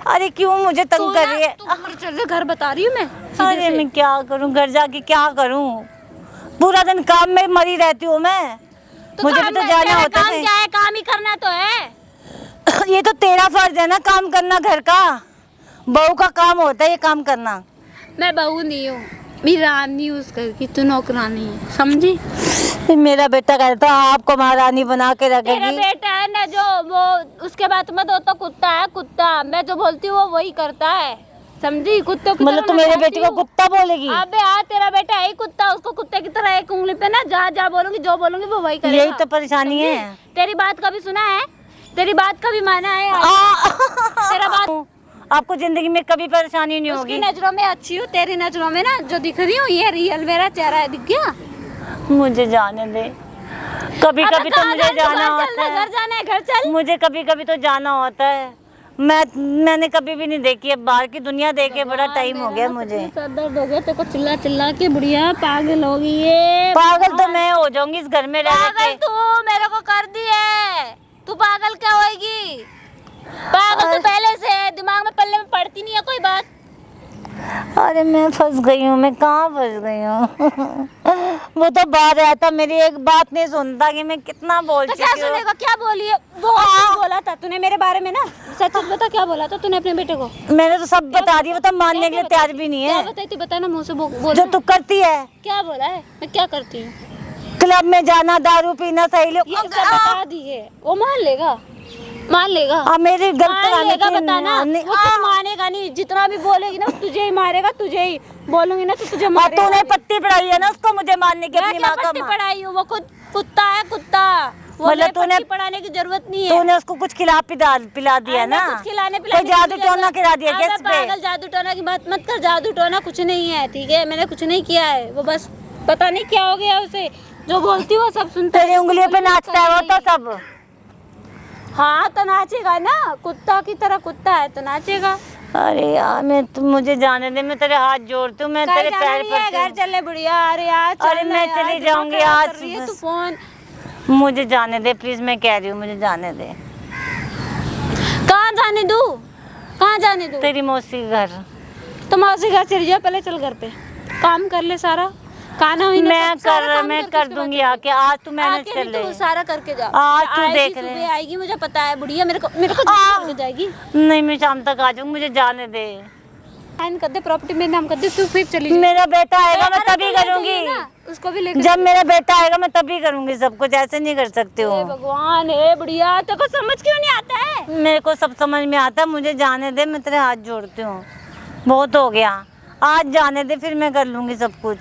अरे क्यों मुझे तू तंग कर ना, रही है? तू ऊपर चल ले, घर बता रही हूँ मैं सीधे अरे से। मैं क्या करूँ, घर जाके क्या करूँ? पूरा दिन काम में मरी रहती हूँ मैं, तो मुझे भी काम तो में जाना तेरा होता काम है। क्या है? काम ही करना तो है। ये तो तेरा फर्ज है ना काम करना, घर का बहू का काम होता है ये काम करना। मैं बहू नहीं हूँ, मैं रानी हूँ उस घर की, तू नौकरानी है, समझी? मेरा बेटा कहता है आपको महारानी बना के तेरा रखेगी। बेटा है ना जो, वो उसके बाद में तो कुत्ता है, कुत्ता। मैं जो बोलती हूँ वो वही करता है, समझी? कुत्ते की मतलब तरह तू मैं मेरे रहती बेटे को हूँ। कुत्ता बोलेगी? अबे हाँ, तेरा बेटा है ही कुत्ता, उसको कुत्ते की तरह एक उंगली पे ना जा जा बोलूंगी, जो बोलूंगी वो वही करेगा। यही तो परेशानी है। तेरी बात कभी सुना है? तेरी बात कभी माना है? तेरा बात, आपको जिंदगी में कभी परेशानी नहीं उसकी होगी। नजरों में अच्छी हूँ, तेरी नजरों में ना जो दिख रही हूँ ये रियल मेरा चेहरा है, दिख गया? मुझे जाने दे, कभी अबे कभी तो कहाँ मुझे जाना? जाना घर होता चल, घर है, जाना है, घर चल। मुझे कभी कभी तो जाना होता है। मैंने कभी भी नहीं देखी है बाहर की दुनिया, देखे बड़ा टाइम हो गया मुझे। सर दर्द हो गया तेरे को, चिल्ला चिल्ला के बुढ़िया पागल होगी ये। पागल तो मैं हो जाऊंगी इस घर में रह पागल के। तू मेरे को कर दी है, तू पागल क्या होएगी? पागल तो पहले से है, दिमाग में पल्ले में पड़ती नहीं है कोई बात। अरे मैं फंस गई हूँ, मैं कहाँ फंस गई हूँ? वो तो बाहर रहता, मेरी एक बात नहीं सुनता कि मैं कितना बोल तो चुकी क्या हूँ। सुनेगा? क्या बोली है वो? कुछ बोला था तूने मेरे बारे में ना, सच सच बता, क्या बोला था तूने अपने बेटे को? मैंने तो सब बता दी, वो तो मानने के लिए तैयार भी नहीं क्या है। बताई थी? बता ना, मुँह से बोल। जो तू करती है, क्या बोला है? मैं क्या करती हूँ? क्लब में जाना, दारू पीना, सही लोग ये सब बता दिए, वो मान लेगा? मान लेगा? मेरी गलत मान लेगा? बताना, वो कुछ मानेगा नहीं, जितना भी बोलेगी ना तुझे ही मारेगा, तुझे ही बोलूंगी ना तो तुझे मारेगा। तूने पट्टी पढ़ाई है ना उसको मुझे मारने की, मैं अपनी क्या माँ का पट्टी माँ। पढ़ाई हूँ? वो खुद कुत्ता है, कुत्ता। वो मतलब मतलब तूने- पट्टी पढ़ाने की जरूरत नहीं है। तूने उसको कुछ पिला दिया ना? कुछ खिलाने कोई पिलाने जादू की टोना जरूरत- करा दिया अबे क्या इस पे? पागल, जादू टोना की बात मत कर, जादू टोना कुछ नहीं है, ठीक है? मैंने कुछ नहीं किया है, वो बस पता नहीं क्या हो गया उसे, जो बोलती वो सब सुनता है। तेरी उंगलियों पे नाचता है वो तो सब। हाँ तो नाचेगा ना, कुत्ता की तरह, कुत्ता है तो नाचेगा। अरे यार मुझे जाने दे, मैं तेरे हाथ जोड़ती हूँ, मैं तेरे पैर पड़ती हूँ। घर चले बुढ़िया। अरे यार अरे मैं चली जाऊंगी आज। तू फोन मुझे जाने दे प्लीज, मैं कह रही हूँ मुझे जाने दे। कहाँ जाने दूँ? कहाँ जाने दूँ? तेरी मौसी के घर। तो मौसी घर चली जाओ, पहले चल घर पे काम कर ले सारा खाना हुई मैं कर दूंगी आके। आज तू मैनेज कर ले, तू सारा करके जा। आज तू आएगी, देख ले। सुबह आएगी, मुझे पता है बुढ़िया, मेरे को करके जाएगी। नहीं मैं शाम तक आ जाऊंगी, मुझे जाने दे। साइन कर दे, प्रॉपर्टी मेरे नाम कर दे, तू फिर चली जा। मेरा बेटा आएगा मैं तभी अरे करूंगी, उसको भी लेकर। जब मेरा बेटा आएगा मैं तभी करूंगी सब कुछ, ऐसे नहीं कर सकती हे हूँ। भगवान, हे बुढ़िया, तेरे को समझ क्यों नहीं आता है? मेरे को सब समझ में आता है, मुझे जाने दे, मैं तेरे हाथ जोड़ती हूँ, बहुत हो गया। आज जाने दे, फिर मैं कर लूंगी सब कुछ,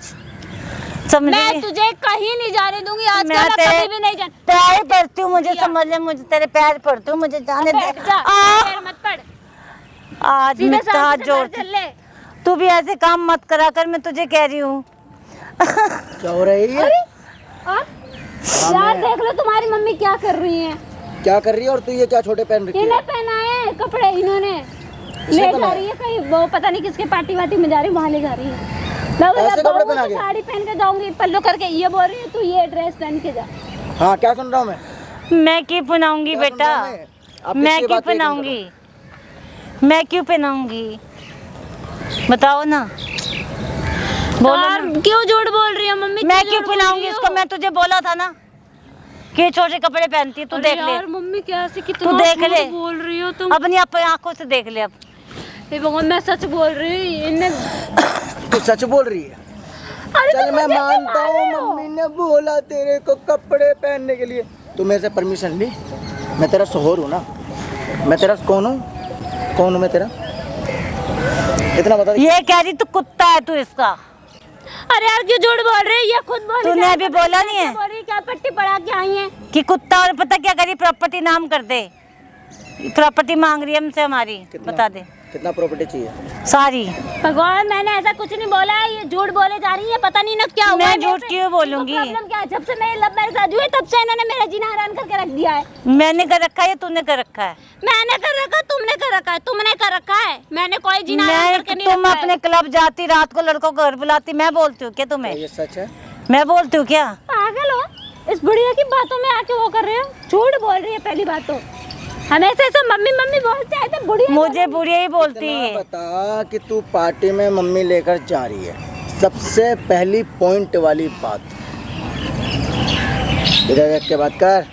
समझ। मैं तुझे कहीं नहीं जाने दूंगी आज, मैं कभी भी नहीं जाने। पैर पड़ती हूँ, मुझे समझ ले, मुझे तेरे पैर पड़ती हूँ, मुझे जाने दे। पैर मत पड़, आज मैं तेरे हाथ जोड़ती हूँ। तू भी ऐसे काम मत करा कर, मैं तुझे कह रही हूँ। क्या हो रही है? और यार देख लो तुम्हारी मम्मी क्या कर रही है। क्या कर रही है? और तू ये क्या छोटे पहन रखी है? इन्हें पहनाए कपड़े, इन्होंने ले जा रही है कहीं, वो पता नहीं किसके पार्टी वार्टी में जा रही है, वहाँ ले जा रही है। मैं ऐसे कपड़े पहना के? साड़ी पहन के जाऊंगी पल्लू करके, ये बोल रही है तू ये ड्रेस पहन के जा। हाँ क्या सुन रहा हूँ मैं क्यों पहनाऊंगी बेटा, मैं क्यों पहनाऊंगी, मैं क्यों पहनाऊंगी, बताओ ना, बोलो ना। क्यों झूठ बोल रही है मम्मी? मैं क्यों पहनाऊंगी इसको? मैं तुझे बोला था ना कि छोटे कपड़े पहनती है, तू देख ले। यार मम्मी कैसे कितना तू देख ले, बोल रही हो तुम। अपनी आंखों से देख ले अब। हे भगवान, मैं सच बोल रही हूँ, इन्हें तू सच बोल रही है? चल मैं मानता हूँ, मम्मी ने बोला तेरे को कपड़े पहनने के लिए, तू मेरे से परमिशन ली। मैं तेरा शोहर हूँ ना, मैं तेरा कौन हूँ मैं तेरा, इतना बता दे। ये कह रही तू कुत्ता है तू इसका। अरे यार क्यों झूठ बोल रही है? ये खुद बोल रही है। तूने अभी बोला नहीं है? बोल रही है, क्या पट्टी पड़ा के आई है कि कुत्ता, और पता क्या करी, प्रॉपर्टी नाम कर दे, प्रॉपर्टी मांग रही है हमसे हमारी, बता दे कितना प्रॉपर्टी चाहिए? सारी। भगवान, मैंने ऐसा कुछ नहीं बोला है, ये झूठ बोले जा रही है, पता नहीं ना क्या हुआ। मैं झूठ क्यों बोलूंगी? प्रॉब्लम क्या है? जब से मेरी लव मैरिज शादी हुई तब से इन्होंने मेरा जीना हराम करके रख दिया है। मैंने कर रखा है या तूने कर रखा है? मैंने कर रखा, तुमने कर रखा है, तुमने कर रखा है, मैंने कोई जीना हराम करके नहीं तुम रखा है। अपने क्लब जाती, रात को लड़कों को घर बुलाती, मैं बोलती हूँ क्या तुम्हें? ये सच है? मैं बोलती हूँ क्या? पागल हो, इस बुढ़िया की बातों में आके वो कर रहे हो, झूठ बोल रही है। पहली बात तो हमेशा ऐसा मम्मी मम्मी बोलते हैं तो बुढ़िया, मुझे बुढ़िया ही बोलती है। बता कि तू पार्टी में मम्मी लेकर जा रही है, सबसे पहली पॉइंट वाली बात, इधर देख के बात कर।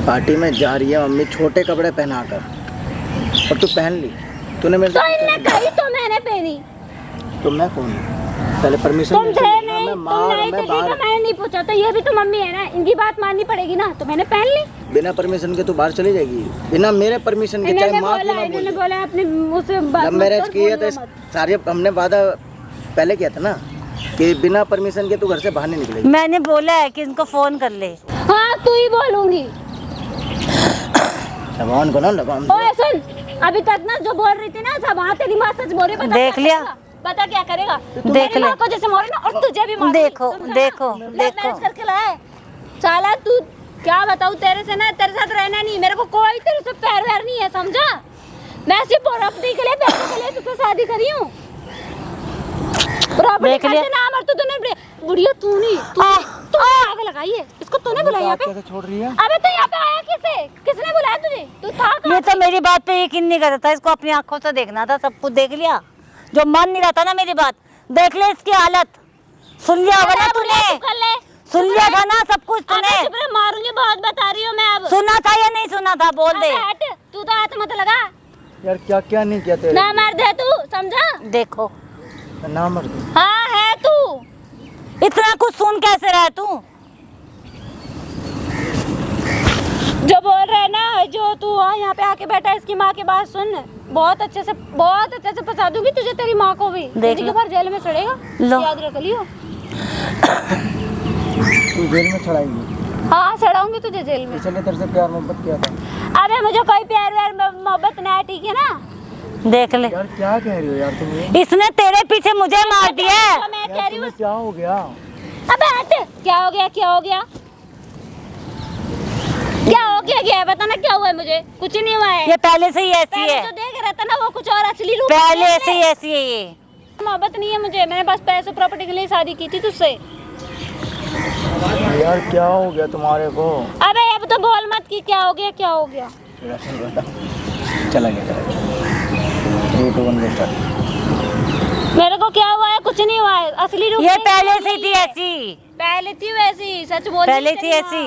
पार्टी में जा रही है मम्मी छोटे कपड़े पहना कर, और तू पहन ली, तूने मेरे तो इनने कही तो मैंने पहनी। तो मैं कौन हूँ? पहले परमिशन तुम नहीं थे चाहिए। नहीं, मैं तुम मार नहीं थे, मैं ठीक है, बाहर मैंने नहीं पूछा, तो ये भी तो मम्मी है ना, इनकी बात माननी पड़ेगी ना, तो मैंने पहन ली। बिना परमिशन के तू बाहर चली जाएगी, बिना मेरे परमिशन के, चाहे माँ क्यों ना इन्होंने बोले। बोला अपने मुंह से बात जब मत मैरिज कर, की है तो बोलियो मत। सारे हमने वादा पहले किया था ना कि बिना परमिशन के तू घर से बाहर नहीं निकलेगी। मैंने बोला है कि इनको फोन कर ले। हाँ तू ही बोलूंगी। भगवान को ना लगाम। ओए सुन, अभी तक ना जो बोल रही थी ना सब, हाँ तेरी माँ सच बोल रही है, देख लिया? पता क्या करेगा? देख ले, को जैसे मारी ना, और तुझे भी मारूंगी। देखो समझा? देखो लव देखो। मैरिज करके लाए साला, तू क्या बताऊँ तेरे से ना, तेरे साथ रहना नहीं, मेरे को कोई तेरे से प्यार व्यार नहीं है, समझा? मैं सिर्फ प्रॉपर्टी के लिए, पैसे के लिए तुझसे शादी करी हूँ। देख लिया? नाम, और तूने बुढ़िया, तू नहीं, तू आग लगाई है इसको, तूने बुलाया यहाँ पे? कैसे छोड़ रही है? अबे तो यहाँ पे आया किसने बुलाया तुझे? तू था कहाँ? ये तो मेरी बात पे यकीन नहीं करता, इसको अपनी आंखों से देखना था, सब कुछ देख लिया, जो मान नहीं रहा था ना मेरी बात, देख ले इसकी हालत, सुन लिया होगा ना तूने, सुन लिया था ना सब कुछ तूने? मारूंगी, बहुत बता रही हूँ मैं अब। सुना था या नहीं सुना था, बोल दे। हट, तू तो हाथ मत लगा, यार क्या क्या नहीं किया तेरे? ना मार दे तू, समझा? देखो ना मर दे। हाँ है तू, इतना कुछ सुन कैसे रहा है तू? जो बोल रहा है ना, जो तू यहाँ पे आके बैठा है, इसकी माँ की बात सुन, बहुत अच्छे से फंसा दूंगी तुझे, तेरी माँ को भी। देख के बार जेल में सड़ेगा, लो। याद रख लियो। तू जेल में चढ़ाएगी? हाँ सड़ाऊंगी तुझे जेल में। इसलिए तेरे से प्यार मोहब्बत किया था। अबे मुझे कोई प्यार व्यार मोहब्बत ना है, ठीक है ना? देख ले, यार क्या कह रही हो यार तुम ये? इसने तेरे पीछे मुझे मार दिया है। तो मैं कह यार रही हूँ, तुम्हें क्या हो गया? अबे हट, क्या हो गया, क्या हो गया, क्या हो गया, क्या है, बताना क्या हुआ है मुझे? कुछ नहीं हुआ है, ये पहले से ही ऐसी पहले है। तो देख रहता ना वो कुछ और असली रूप पहले में ऐसे ही ऐसी है ये। मोहब्बत नहीं है मुझे, मैंने बस पैसे प्रॉपर्टी के लिए शादी की थी तुझसे। यार क्या हो गया तुम्हारे को? अबे अब तो बोल मत कि क्या हो गया क्या हो गया। चला गया 3 2 1 स्टार्ट। मेरे को क्या हुआ है? कुछ नहीं हुआ है, असली रूप ये में पहले नहीं से थी है। ऐसी, पहले थी वैसी, सच बोल पहले थी ऐसी।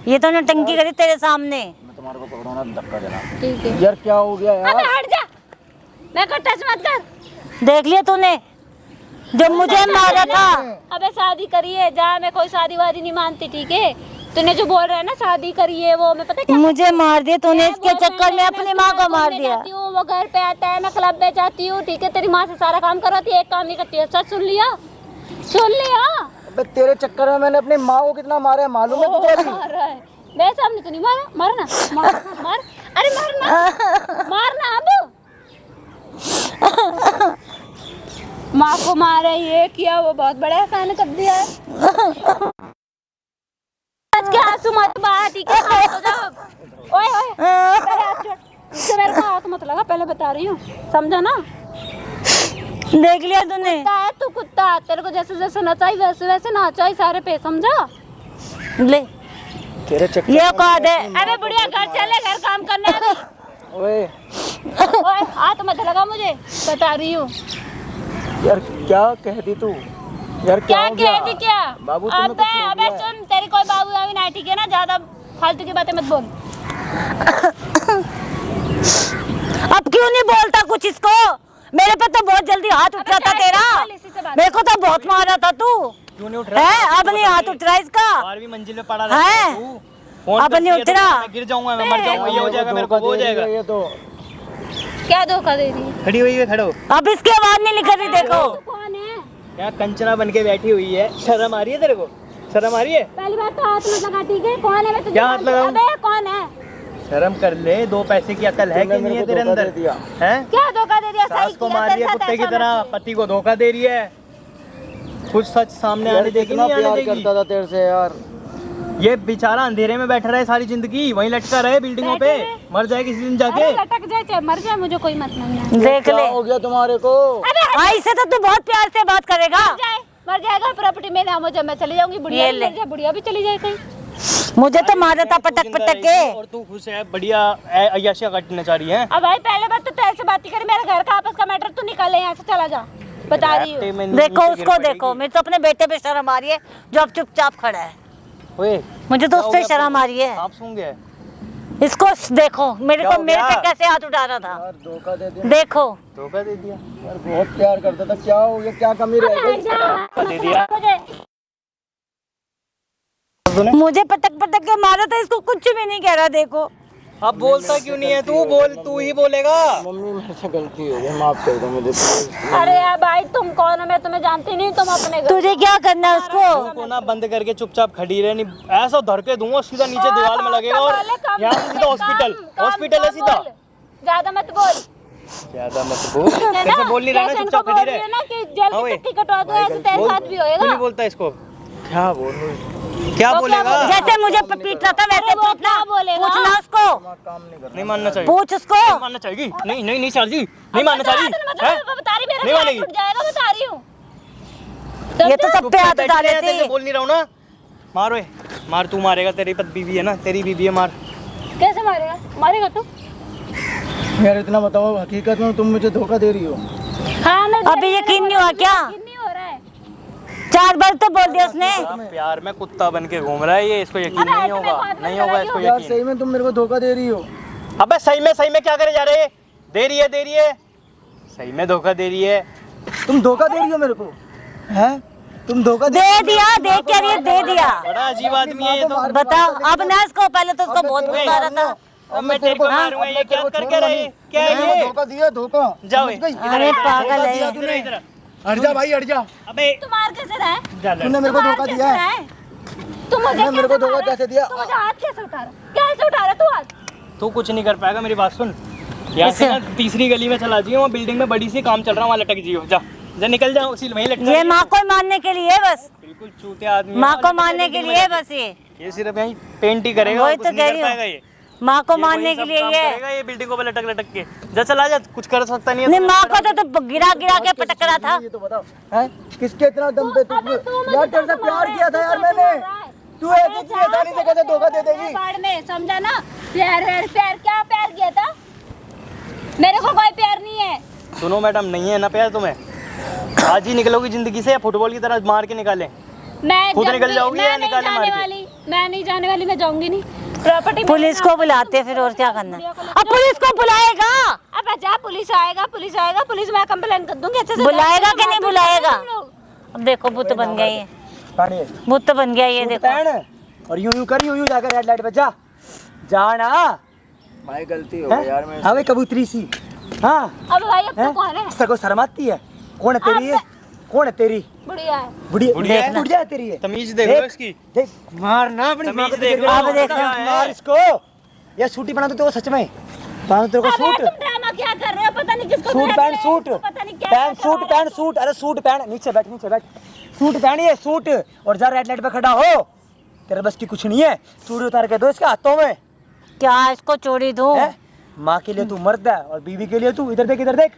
ये तो नौटंकी करी तेरे सामने। मैं तुम्हारे को पकड़ूंगा धक्का देना। ठीक है। यार क्या हो गया अबे यार? हट जा, मैं को टच मत कर। देख लिया तूने जब मुझे मारा था। अबे शादी करी है, जा, मैं कोई शादी वादी नहीं मानती, ठीक है? तूने जो बोल रहा है ना शादी करी है, वो मैं पता क्या मुझे मार दिया तूने, इसके चक्कर में अपनी माँ को मार दिया। वो घर पे आता है, मैं क्लब में जाती हूँ, ठीक है? तेरी माँ से सारा काम करवाती है, एक काम नहीं करती है। सच सुन लिया, सुन लिया। अबे तेरे चक्कर में मैंने अपनी माँ को कितना मारा है मालूम है तुझे? अभी मार रहा है वैसे, हमने तो नहीं मारा। मारना मार, अरे मारना मारना अब। माँ को मारा, ये किया, वो बहुत बड़ा एहसान कर दिया है। आज के आंसू मत बहा, ठीक है? शांत हो जाओ। ओए ओए, पहले हाथ छोड़, इससे मेरे को हाथ मत लगा, पहले बता रही हूँ, समझा ना? देख लिया तूने। कुत्ता है तू, कुत्ता। तेरे को जैसे जैसे नचाई वैसे वैसे नाचाई सारे पे, समझा? ले तेरे चक्कर ये औकात है। अबे बुढ़िया घर चले, घर काम करने अभी। ओए ओए हाथ मत लगा मुझे, बता रही हूँ। यार क्या कहती तू? यार क्या हो गया? कहती क्या? बाबू तुमने कुछ हो अबे गया है? सुन, तेरी कोई बाबू अभी नहीं, ठीक है ना? ज्यादा फालतू की बातें मत बोल। अब क्यों नहीं बोलता कुछ इसको? मेरे पे तो बहुत जल्दी हाथ उठ जाता तेरा। मेरे को तो बहुत मारा था तू। क्यों नहीं उठ रहा है अब नहीं हाथ उठ रहा इसका। 12वीं मंजिल में पड़ा है? रहता है तू। फोन अब करती नहीं है उठ तो रहा। मैं गिर जाऊंगा, मैं मर जाऊंगा, ये हो जाएगा मेरे को, वो हो जाएगा। ये तो क्या धोखा दे रही है? खड़ी हुई है, खड़ो। अब इसकी आवाज नहीं निकल रही, देखो। तू कौन है? यहाँ कंचना बन के बैठी हुई है, शर्म आ रही है तेरे को? शर्म आ रही है? पहली बात तो हाथ मत लगा, ठीक है? कौन है? मैं तुझे क्या हाथ लगाऊं? अबे कौन है? शर्म कर ले, 2 पैसे की अकल है कि नहीं है तेरे अंदर? हैं? क्या धोखा दे दिया? सास सही को किया मार रही तेरे है साथ कुत्ते की ऐसा तरह, मत कर। पति को धोखा दे रही है। कुछ सच सामने आने देगी, कितना नहीं आने प्यार देगी। करता था तेरे से यार। ये बेचारा अंधेरे में बैठा रहे सारी जिंदगी, वहीं लटका रहे बिल्डिंगों पे, बैठे रहे। मर जाए किसी दिन जाके। अरे लटक जाए चाहे मर जाए, मुझे कोई मतलब नहीं है। देख क्या ले। हो गया तुम्हारे को? आई से तो तू बहुत प्यार से बात करेगा। मर जाएगा, प्रॉपर्टी में नाम हो जाए, मैं चली जाऊंगी। बुढ़िया ये भी ले। मर जाए, बुढ़िया भी चली जाए कहीं। मुझे तो मारा था पटक पटक के। और तू खुश है, बढ़िया अय्याशियां काटना चाह रही है। अब भाई पहले बात तो तेरे से बात ही करे, मेरे घर का आपस का मैटर, तू निकल यहाँ से, चला जा, बता रही हूँ। देखो उसको देखो, मेरे तो अपने बेटे पे शर्म आ रही है जो अब चुपचाप खड़ा है। ओए, मुझे तो उस पे शर्म आ रही है। सांप सूंघ गया है। इसको देखो, मेरे क्या को हो मेरे पे गया? कैसे हाथ उठा रहा था। यार धोखा दे दिया। देखो धोखा दे दिया। यार बहुत प्यार करता था, क्या हो गया? क्या कमी रह गई? दे दिया। मुझे पटक पटक के मारा था, इसको कुछ भी नहीं कह रहा। देखो अब बोलता क्यों नहीं है तू? बोल, तू ही बोलेगा। मम्मी मेरे से गलती हो गई, माफ कर दो मुझे प्लीज। अरे यार भाई, तुम कौन हो? मैं तुम्हें जानती नहीं, तुम अपने घर। तुझे क्या करना है उसको? को ना बंद करके चुपचाप खड़ी रहे, नहीं ऐसा धर के दूंगा सीधा नीचे दीवार में लगेगा। और यहाँ से सीधा हॉस्पिटल, हॉस्पिटल है सीधा। ज्यादा मत बोल। ज्यादा मत बोल, कैसे बोल नहीं रहा ना, चुपचाप खड़ी रहे। ना कि जेल हाँ की भाई। टिकट कटवा दो, ऐसे तेरे बोल, साथ भी क्यों होएगा। नहीं बोलता इसको? क्या बोलूं? क्या तो बोलेगा? जैसे मुझे पीट रहा था वैसे अरे वो पीटना। क्या बोलेगा? पूछना उसको, काम नहीं करना। नहीं मानना चाहिए, पूछ उसको। नहीं मानना चाहिए। नहीं नहीं नहीं सर जी, नहीं मानना चाहिए। हैं? बता रही, मेरा नहीं हाथ मानेगी। टूट जाएगा, बता रही हूँ। ये तो सब पे हाथ उठा लेते हैं। बोल नहीं रहा हूँ ना, मारो ये। मार, तू मारेगा, तेरी बीवी है ना, तेरी बीवी है, मार। कैसे मारेगा? मारेगा तू? यार इतना बताओ, हकीकत में तुम मुझे धोखा दे रही हो? हाँ, मैं अभी यकीन नहीं हुआ क्या? यकीन नहीं हो रहा है। 4 बार तो बोल दिया उसने। प्यार में कुत्ता बन के घूम रहा है ये, इसको यकीन अबे, नहीं तुम्हें होगा, हाथ में नहीं होगा इसको यार यकीन। सही में तुम मेरे को धोखा दे रही हो? अबे सही में क्या करे जा रहे हैं? दे रही है, सही में धोखा दे रही है। तुम धोखा दे रही हो मेरे को? हैं? तुम धोखा दे दिया, देख क्या रही है, दे दिया। बड़ा अजीब आदमी है ये तो। बताओ अब ना इसको, पहले तो उसको बहुत गुस्सा आ रहा था। अब मैं तेरे को मारूंगा, ये क्या करके रहे? क्या है ये? धोखा दिया, धोखा। जाओ समझ गई? अरे पागल है। इधर इधर। हट जा भाई, हट जा। अबे तू मार कैसे रहा है? जा लड़। तूने मेरे को मार धोखा कैसे दिया रहा है। है? तू मुझे तूने मेरे को कैसे धोखा मारा? कैसे दिया? तू मुझे हाथ कैसे उठा रहा? कैसे उठा रहा तू हाथ? तू कुछ नहीं कर पाएगा, मेरी बात सुन। यहाँ से ना तीसरी गली में चला जाइए, वहाँ बिल्डिंग में बड़ी सी काम चल रहा है, वहाँ लटक जियो। जा जा, निकल जाओ, उसी वहीं लटक। ये माँ को मारने के लिए बस, बिल्कुल चूतिया आदमी है, माँ को लटक मारने के बिल्डिंग में लिए लटक। बस ये। ये सिर्फ यहीं पेंट ही करेगा, वही और तो कुछ नहीं कह कर रही हूँ। पाएगा ये। माँ को ये वही मारने के सब लिए काम ये करेगा ये बिल्डिंगों पे लटक लटक के। जा चला जा, कुछ कर सकता नहीं है नहीं तो। माँ को तो गिरा गिरा के पटक रहा था। ये तो बताओ हैं किसके इतना दम पे तू यार तेरे से प्यार किया था यार मैंने, तू ऐसे इतनी आसानी से कैसे धोखा दे देगी? बाढ़ में समझा ना, प्यार क्या प्यार किया था? मेरे को कोई प्यार नहीं है। सुनो मैडम, नहीं है ना प्यार तुम्हें, आज ही निकलोगी जिंदगी से या फुटबॉल की तरह मार के निकाले? मैं खुद जब निकल भी- जाओगी मैं या नहीं निकाले मार जाने के? वाली, मैं नहीं जाने वाली, मैं जाऊंगी नहीं। प्रॉपर्टी पुलिस को बुलाते फिर और क्या करना। अब पुलिस को बुलाएगा, अब अच्छा पुलिस आएगा, पुलिस मैं कंप्लेन कर दूंगी अच्छे से। बुलाएगा कि नहीं बुलाएगा? हम लोग। अब देखो बुत बन गया ये, पानी बुत बन गया ये देखो। पहन और यूं कर यूं जाकर रेड लाइट पे जा ना भाई, गलती हो गई यार मेरे से। हाँ भाई कबूतरी सी। हाँ अब भाई अब तो कौन है? सको शर्म आती है? कौन है तेरी ये? कौन है तेरी? बुढ़िया है। बुढ़िया है? बुढ़िया है तेरी है? तमीज देखो इसकी। देख मारना अपनी माँ को, तमीज देख देख लो। अब देखना। मार इसको। ये सूटी बना दो सच में, पहन तेरे को अबे सूट, तुम ड्रामा क्या कर रहे हो? पता नहीं किसको सूट बुला पहन रहे हो, सूट पता नहीं क्या पहन क्या सूट करवा पहन सूट, अरे सूट पहन, नीचे बैठ सूट पहन ये सूट, और जा रेड लाइट पे खड़ा हो। तेरे बस की कुछ नहीं है, चूड़ी उतार के दो इसके हाथों में। क्या इसको चोरी दूं? हैं? माँ के लिए तू मर्द है और बीवी के लिए तू इधर देख इधर देख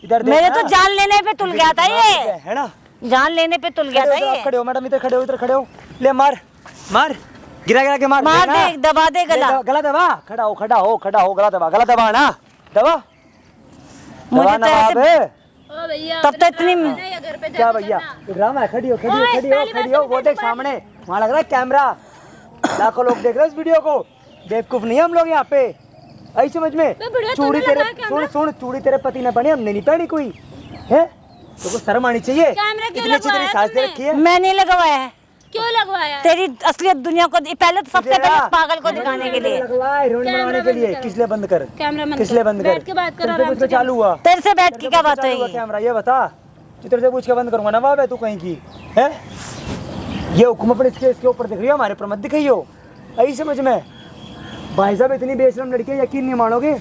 इधर देख। मेरे तो हाँ। जान लेने पे तुल गया था ये, है ना? जान लेने पे तुल गया था इधर आप ये। खड़े हो मैडम, इधर खड़े हो ले मार मार, गिरा के मार मार देना। दे, दबा दे गला। गला दबा, खड़ा हो गला दबा ना, दबा मुझे दबा तो ना ऐसे- बाबे। ओ भैया तब तो इतनी नहीं, घर पे क्या जाके भैया करना। ड्रामा है? खड़ी हो ओए, पहली बात वो देख सामने, वहाँ लग रहा है कैमरा, लाखों लोग देख रहे हैं इस वीडियो को। बेवकूफ नहीं हम लोग यहाँ पे, आई समझ में? वीडियो चूड़ी तूने तेरे लगाया कैमरा? सुन चूड़ी तेरे पति ने पहनी, हमने नहीं पहनी कोई है, तो शर्म आनी चाहिए। कैमरा क्यों इतनी अच्छी तेरी लगवाया सास दे तुमने? रखी है। मैं नहीं लगवाया है, क्यों लगवाया? तेरी असलियत दुनिया को पहले तो सबसे पहले इस पागल को दिखाने के लिए। लगवाए रोने लगाने के लिए, किस लिए बंद कर, कैमरा बंद किस लिए बंद कर? बैठ के बात करो तेरे से आराम पूछ के से। चालू हुआ, तेरे से बैठ के क्या बात चालू हुआ है? कैमरा? ये बता, जो तेरे से पूछ के बंद करूंगा ना बाबे तू कहीं की है? ये हुक्म अपने इसके ऊपर दिख रही हो, हमारे पर मत दिखाइयो, आई समझ में? भाई साहब इतनी बेशरम लड़की है, यकीन नहीं मानोगे,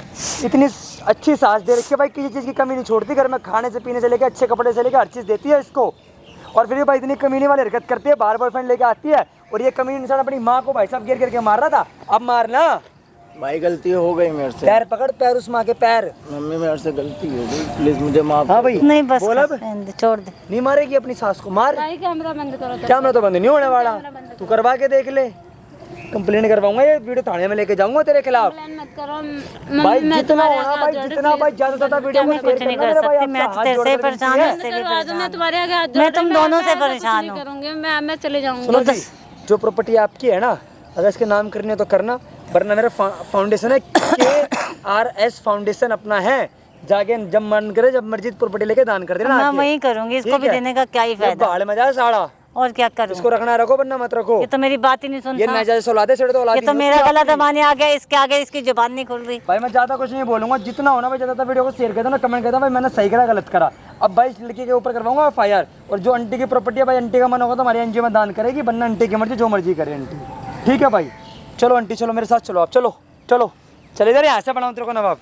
इतनी अच्छी सास दे रखी है भाई, किसी चीज़ की कमी नहीं छोड़ती घर में, खाने से पीने से लेकर अच्छे कपड़े से लेकर हर चीज़ देती है इसको। और फिर भी भाई इतनी कमीनी वाली हरकत करती है, बार बॉयफ्रेंड लेके आती है, और ये कमीनी इंसान अपनी माँ को भाई साहब गिर गिर के मार रहा था, अब मारना। भाई गलती हो गई मेरे से, पैर पकड़, पैर उस माँ के पैर। मम्मी मेरे से गलती हो गई, प्लीज मुझे माफ। हाँ भाई नहीं बस बोल अब। रहने दे, छोड़ दे। नहीं मारेगी अपनी सास को, मार। भाई कैमरा बंद करो तो। कैमरा तो बंद नहीं होने वाला, तू करवा के देख ले, कंप्लेन करवाऊंगा, ये वीडियो थाने में लेके जाऊंगा तेरे खिलाफ। प्लान मत करो। भाई मैं जितना तुम्हारे होना आगे भाई, हाथ जोड़ जितना रही भाई ज्यादा से ज्यादा वीडियो को मैं शेयर कुछ नहीं करना कर मेरे भाई, सकती, मैं आपका तो हाथ तेरे जोड़ से कर परेशान विनती हूँ, है। इससे भी करवा दो, मैं परेशान तुम्हारे आगे हाथ मैं जोड़ तुम रही हूँ, दोनों से मैं कुछ परेशान नहीं हूँ। करूंगी, मैं चले जाऊंगी। सुनो जी, जो प्रॉपर्टी आपकी है ना, अगर इसके नाम करनी है तो करना, वरना मेरा फाउंडेशन है KRS फाउंडेशन अपना है, जाके जब मन करे जब मर्जी प्रॉपर्टी लेके दान कर देना। मैं आके। वही करूंगी, इसको ठीक भी है? देने का क्या ही ये फायदा, बाल में जाए साड़ा, और क्या करूं? इसको रखना रखो वरना मत रखो। ये तो मेरी बात ही नहीं ये सुनता, नाजायज औलादे से तो औलाद ये ही तो नहीं मेरा होती गला आपकी। दबाने आ गया, इसके आगे इसकी जुबान नहीं खुल रही। भाई मैं ज़्यादा कुछ नहीं बोलूंगा, जितना होना भाई ज़्यादा वीडियो को शेयर कर देना, कमेंट कर देना भाई मैंने सही करा गलत करा। अब भाई इस लड़की के ऊपर करवाऊंगा FIR, और जो आंटी की प्रॉपर्टी है भाई, आंटी का मन होगा तो हमारी NGO में दान करेगी, वरना आंटी की मर्जी, जो मर्जी करे आंटी। ठीक है भाई, चलो आंटी चलो मेरे साथ चलो, आप चलो चलो चले इधर, यहाँ से बनाऊँ तेरे को नवाब।